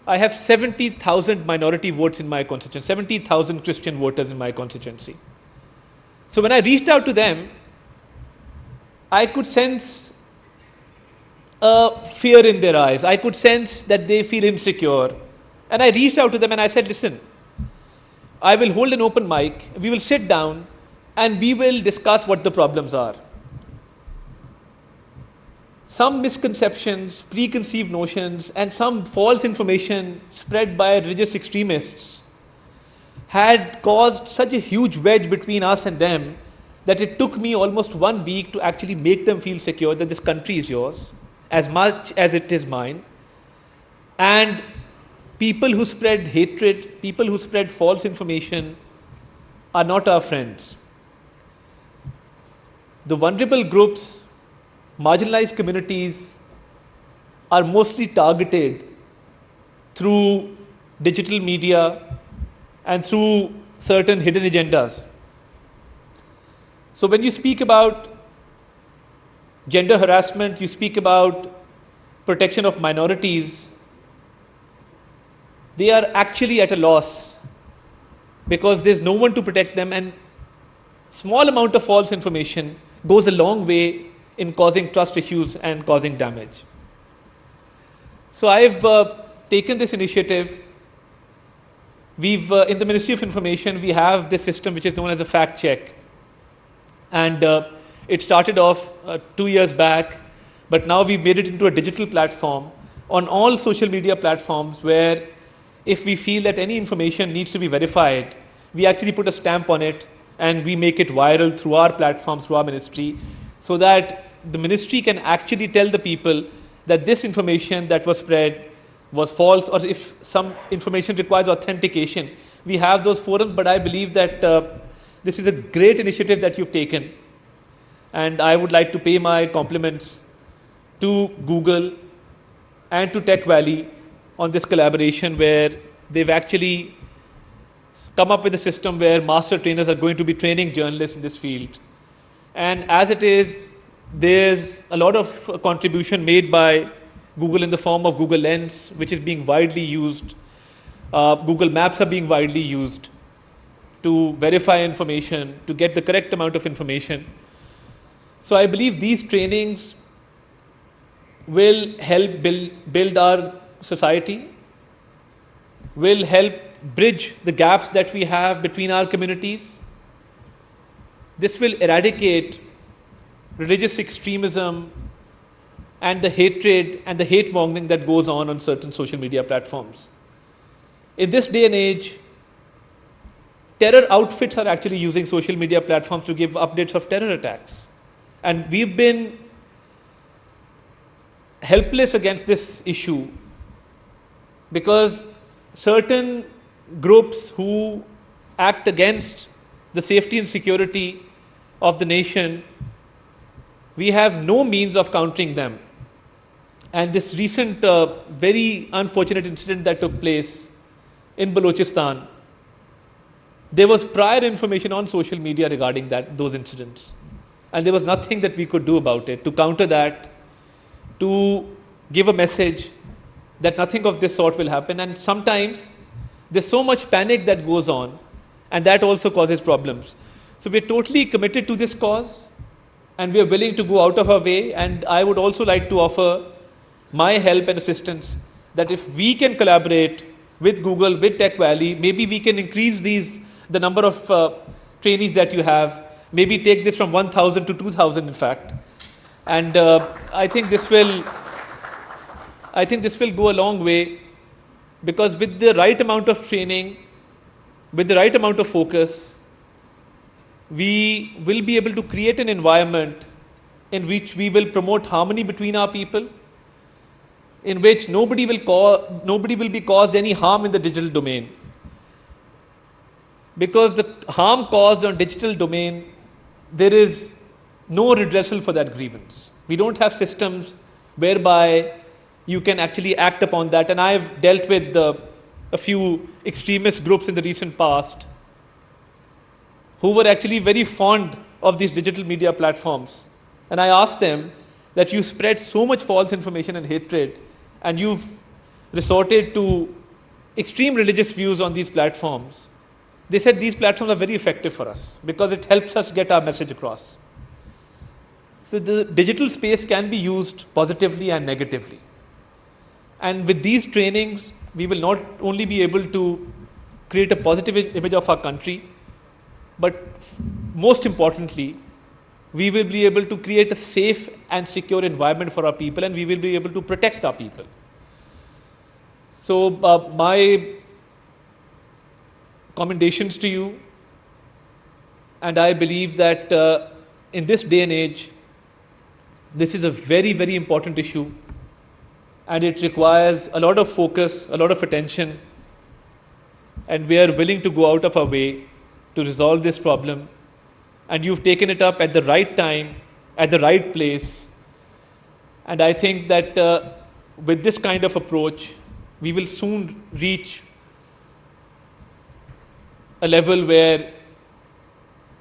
I have 70,000 minority votes in my constituency, 70,000 Christian voters in my constituency. So when I reached out to them, I could sense a fear in their eyes. I could sense that they feel insecure. And I reached out to them and I said, listen, I will hold an open mic, we will sit down and we will discuss what the problems are. Some misconceptions, preconceived notions, and some false information spread by religious extremists had caused such a huge wedge between us and them that it took me almost 1 week to actually make them feel secure that this country is yours as much as it is mine. And people who spread hatred, people who spread false information are not our friends. The vulnerable groups, marginalized communities are mostly targeted through digital media and through certain hidden agendas. So when you speak about gender harassment, you speak about protection of minorities, they are actually at a loss because there's no one to protect them, and small amount of false information goes a long way in causing trust issues and causing damage. So I've taken this initiative. We've, in the Ministry of Information, we have this system which is known as a fact check. And it started off 2 years back, but now we've made it into a digital platform on all social media platforms where if we feel that any information needs to be verified, we actually put a stamp on it and we make it viral through our platforms, through our ministry, so that the ministry can actually tell the people that this information that was spread was false, or if some information requires authentication, we have those forums. But I believe that this is a great initiative that you've taken, and I would like to pay my compliments to Google and to Tech Valley on this collaboration where they've actually come up with a system where master trainers are going to be training journalists in this field. And as it is, there's a lot of contribution made by Google in the form of Google Lens, which is being widely used. Google Maps are being widely used to verify information, to get the correct amount of information. So I believe these trainings will help build our society, will help bridge the gaps that we have between our communities. This will eradicate religious extremism and the hatred and the hate mongering that goes on certain social media platforms. In this day and age, terror outfits are actually using social media platforms to give updates of terror attacks. And we've been helpless against this issue because certain groups who act against the safety and security of the nation, we have no means of countering them. And this recent very unfortunate incident that took place in Balochistan, there was prior information on social media regarding those incidents. And there was nothing that we could do about it to counter that, to give a message that nothing of this sort will happen. And sometimes there's so much panic that goes on, and that also causes problems. So we're totally committed to this cause, and we're willing to go out of our way. And I would also like to offer my help and assistance that if we can collaborate with Google, with Tech Valley, maybe we can increase the number of trainees that you have, maybe take this from 1,000 to 2,000 in fact. And I think this will go a long way, because with the right amount of training, with the right amount of focus, we will be able to create an environment in which we will promote harmony between our people, in which nobody will be caused any harm in the digital domain. Because the harm caused on digital domain, there is no redressal for that grievance. We don't have systems whereby you can actually act upon that. And I've dealt with a few extremist groups in the recent past who were actually very fond of these digital media platforms. And I asked them that you spread so much false information and hatred, and you've resorted to extreme religious views on these platforms, they said these platforms are very effective for us because it helps us get our message across. So the digital space can be used positively and negatively. And with these trainings, we will not only be able to create a positive image of our country, but most importantly, we will be able to create a safe and secure environment for our people, and we will be able to protect our people. So my commendations to you, and I believe that in this day and age, this is a very, very important issue, and it requires a lot of focus, a lot of attention, and we are willing to go out of our way to resolve this problem. And you've taken it up at the right time, at the right place. And I think that with this kind of approach, we will soon reach a level where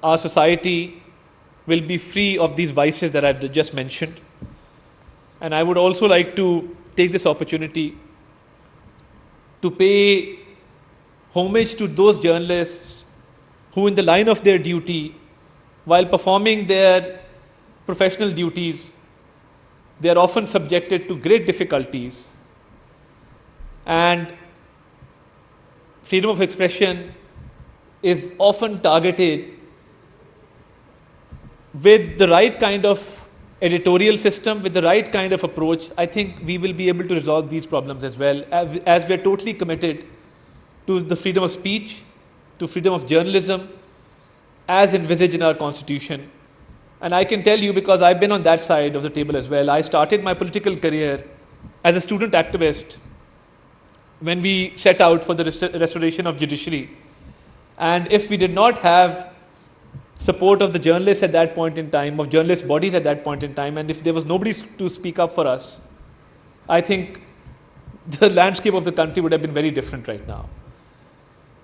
our society will be free of these vices that I've just mentioned. And I would also like to take this opportunity to pay homage to those journalists who, in the line of their duty, while performing their professional duties, they are often subjected to great difficulties. And freedom of expression is often targeted with the right kind of editorial system, with the right kind of approach. I think we will be able to resolve these problems as well, as we are totally committed to the freedom of speech, to freedom of journalism, as envisaged in our constitution. And I can tell you, because I've been on that side of the table as well, I started my political career as a student activist when we set out for the restoration of judiciary. And if we did not have support of the journalists at that point in time, of journalist bodies at that point in time, and if there was nobody to speak up for us, I think the landscape of the country would have been very different right now.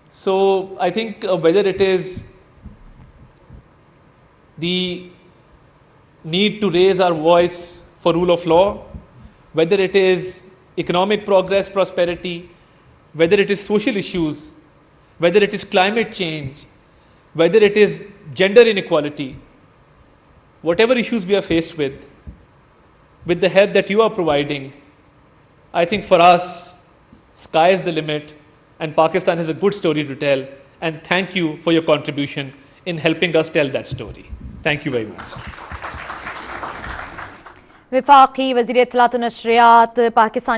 So I think whether it is the need to raise our voice for rule of law, whether it is economic progress, prosperity, whether it is social issues, whether it is climate change, whether it is gender inequality, whatever issues we are faced with the help that you are providing, I think for us, sky is the limit, and Pakistan has a good story to tell. And thank you for your contribution in helping us tell that story. Thank you very much. वफाकी वज़ीर इत्तलात व नशरियात पाकिस्तानी